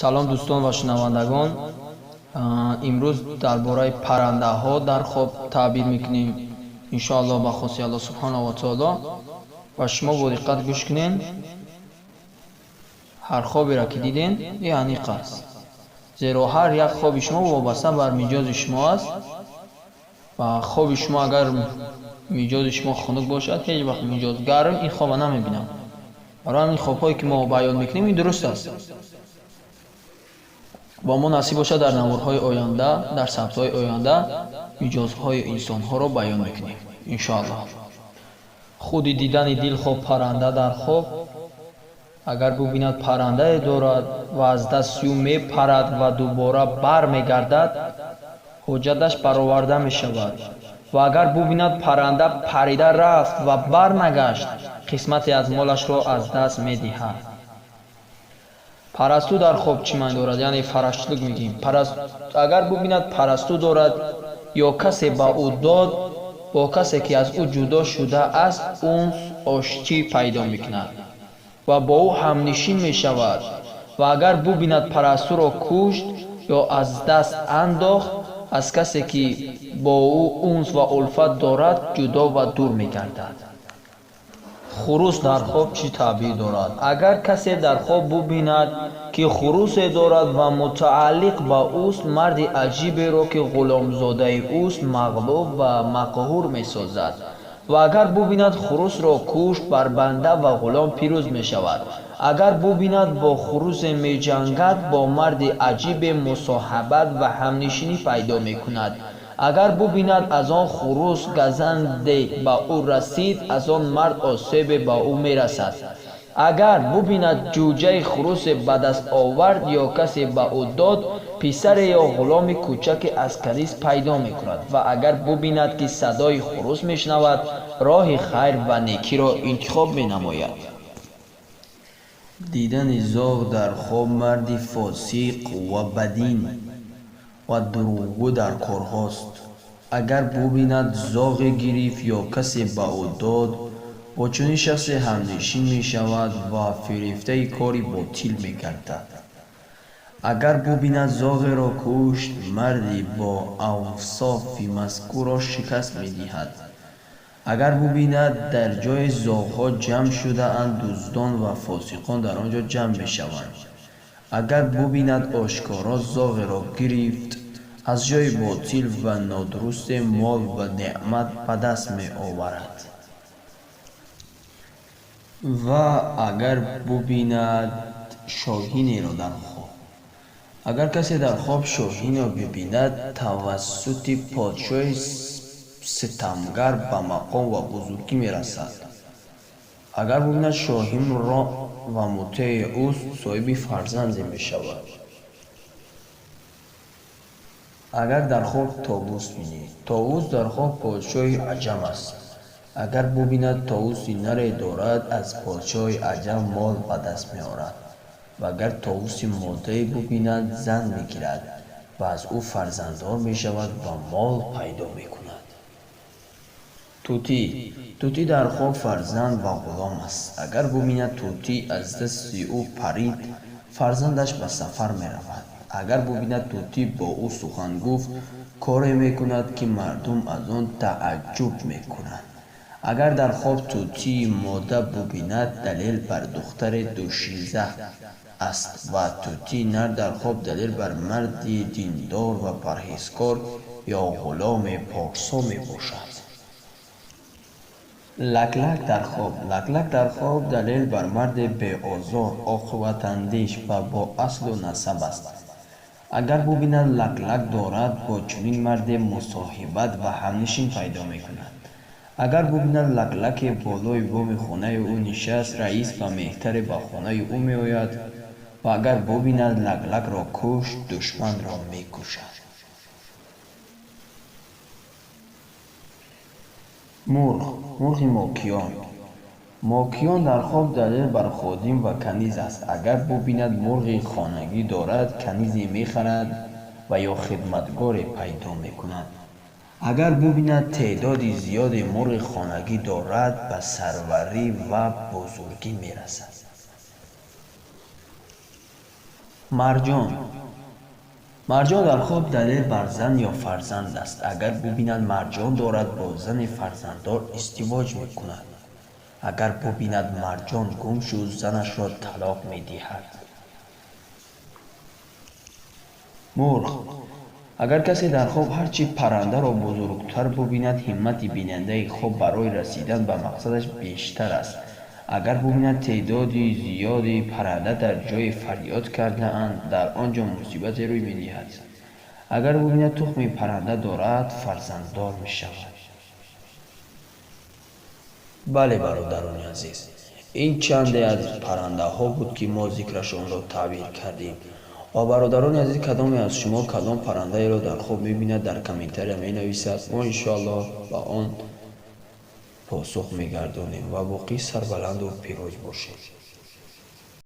салом дӯстон ва шунавандагон, имрӯз дар бораи паррандаҳо дар хоб таъбир мекунем иншоаллоҳ ба хоси Аллоҳ субҳанаҳу ва таоло. ва шумо бо диққат гӯш кунед. ҳар хоберо ки диден яъни қаст, зеро ҳар як хоби шумо вобаста бар миҷози шумо аст ва хоби шумо агар миҷози шумо хунук бошад, ҳеҷ вақт миҷоз гарм ин хоба намебинад. барои ҳамин хобҳое ки мо баён мекунем ин дуруст аст. با ما نصیب باشد در نوارهای آینده، در سبت‌های آینده مجازهای انسان‌ها را بیان میکنیم انشاءالله. خود دیدن دل خواب پرنده در خواب، اگر ببیند پرنده دارد و از دست او میپرد و دوباره بر میگردد، حاجتش برآورده میشود. و اگر ببیند پرنده پریده رفت و بر نگشت، قسمتی از مالش را از دست میدهد. پرستو در خواب چی معنی دارد؟ یعنی فرشتلوک میگیم. اگر ببیند پرستو دارد یا کسی با او داد، با کسی که از او جدا شده است اون آشتی پیدا میکند و با او همنشین میشود. و اگر ببیند پرستو را کشت یا از دست انداخت، از کسی که با او انس و الفت دارد جدا و دور میگردد. خروس در خواب چی تعبیر دارد؟ اگر کسی در خواب ببیند که خروس دارد و متعلق با اوست، مرد عجیبی را که غلامزاده اوست مغلوب و مقهور می سازد. و اگر ببیند خروس را کشت، بر بنده و غلام پیروز می شود. اگر ببیند با خروس می جنگد، با مرد عجیب مصاحبت و همنشینی پیدا می کند. اگر ببیند از آن خروس گزنده با او رسید، از آن مرد آسیب با او می رسد. اگر ببیند جوجه خروس به دست آورد یا کسی با او داد، پسر یا غلام کوچک از کلیس پیدا می کند. و اگر ببیند که صدای خروس می شنود، راه خیر و نیکی را انتخاب می نماید. دیدن زاغ در خواب مردی فاسق و بدین و دروغگو در کارهاست. اگر ببیند زاغ گرفت یا کسی با او داد، با چنین شخص همنشین می شود و فریفته کاری باطل می گردد. اگر ببیند زاغ را کشت، مردی با اوصاف مذکور را شکست می دهد. اگر ببیند در جای زاغها جمع شده اند، دزدان و فاسقان در آنجا جمع می شوند. اگر ببیند آشکارا زاغ را گرفت، از جای باطل و نادرست مال و نعمت به دست می آورد. و اگر ببیند شاهینی را در خواب، اگر کسی در خواب شاهین را ببیند، توسط پادشاه ستمگر به مقام و بزرگی می رسد. اگر ببیند شاهین را و مطیع اوست، صاحب فرزندی می شود. اگر در خواب طاووس بینید، طاووس در خواب پادشاه عجم است. اگر ببیند طاووس نر دارد، از پادشاه عجم مال به دست می آورد. و اگر طاووس ماده ببیند، زن می گیرد و از او فرزنددار می شود و مال پیدا می کند. طوطی در خواب فرزند و غلام است. اگر ببیند طوطی از دست او پرید، فرزندش به سفر می رود. اگر ببیند طوطی با او سخن گفت، کاری می کند که مردم از آن تعجب می کنند. اگر در خواب طوطی ماده ببیند، دلیل بر دختر دوشیزه است و طوطی نر در خواب دلیل بر مرد دیندار و پرهیزکار یا غلام پارسا می باشد. لکلک در خواب دلیل بر مرد بی آزار، عاقبت اندیش و با اصل و نسب است. اگر ببیند لکلک دارد، با چنین مرد مصاحبت و همنشین پیدا می کند. اگر ببیند لکلک بالای بام خانه او نشست، رئیس و مهتر به خانه او می آید. و اگر ببیند لکلک را کشت، دشمن را می کشد. مرغ ماکیان در خواب دلیل بر خادم و کنیز است. اگر ببیند مرغ خانگی دارد، کنیزی می خرد و یا خدمتگار پیدا می کند. اگر ببیند تعداد زیاد مرغ خانگی دارد، به سروری و بزرگی می رسد. марҷон дар хоб далел бар зан ё фарзанд аст. Агар бубинад марҷон дорад бо зани фарзанддор издивоҷ мекунад. Агар бубинад марҷон гум шуд, занашро талоқ медиҳад. мурғ агар касе дар хоб ҳарчи паррандаро бузургтар бубинад, ҳиммати бинандаи хоб барои расидан ба мақсадаш бештар аст. Агар бубинад теъдоди зиёди парранда дар ҷое фарёд кардаанд, дар он ҷо мусибате рӯй медиҳад. Агар бубинад тухми парранда дорад, фарзанддор мешавад. бале бародарони азиз, ин чанде аз паррандаҳо буд ки мо зикрашонро таъбир кардем. ва бародарони азиз, кадоме аз шумо кадом паррандаеро дар хоб мебинад, дар комментария менависад. мо иншоаллоҳ ба он посух мегардонем. ва боқӣ сарбаланду пирӯз бошед.